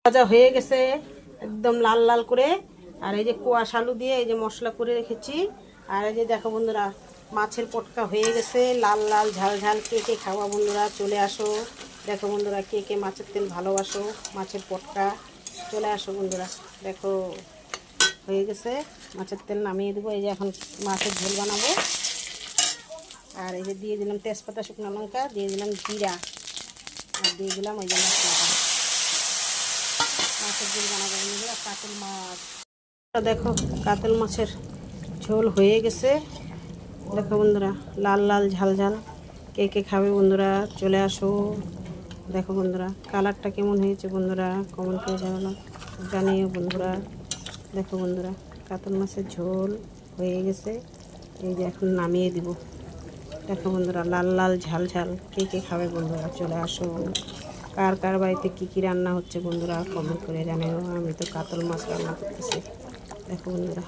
ভাজা হয়ে গেছে একদম লাল লাল করে। আর এই যে কোয়াশ আলু দিয়ে এই যে মশলা করে রেখেছি। আর এই যে দেখো বন্ধুরা, মাছের পটকা হয়ে গেছে লাল লাল ঝাল ঝাল। কে কে খাওয়া বন্ধুরা চলে আসো। দেখো বন্ধুরা, কে কে মাছের তেল ভালোবাসো, মাছের পটকা চলে আসো বন্ধুরা। দেখো হয়ে গেছে, মাছের তেল নামিয়ে দেবো। এই যে এখন মাছের ঝোল বানাবো। আর এই যে দিয়ে দিলাম তেজপাতা, শুকনো লঙ্কা, দিয়ে দিলাম জিরা, আর দিয়ে দিলাম ওই যে মশলাটা। মাছের ঝোল বানাবো বন্ধুরা, কাতল মাছ। দেখো কাতল মাছের ঝোল হয়ে গেছে। দেখো বন্ধুরা, লাল লাল ঝাল ঝাল। কে কে খাবে বন্ধুরা চলে আসো। দেখো বন্ধুরা, কালারটা কেমন হয়েছে বন্ধুরা কমেন্ট করে জানিও বন্ধুরা। দেখো বন্ধুরা, কাতল মাছের ঝোল হয়ে গেছে। এই যে এখন নামিয়ে দিব। দেখো বন্ধুরা, লাল লাল ঝাল ঝাল। কে কে খাবে বন্ধুরা চলে আসো। কার কার বাড়িতে কী কী রান্না হচ্ছে বন্ধুরা কমেন্ট করে জানিও। আমি তো কাতল মাছ রান্না করতেছি। দেখো বন্ধুরা।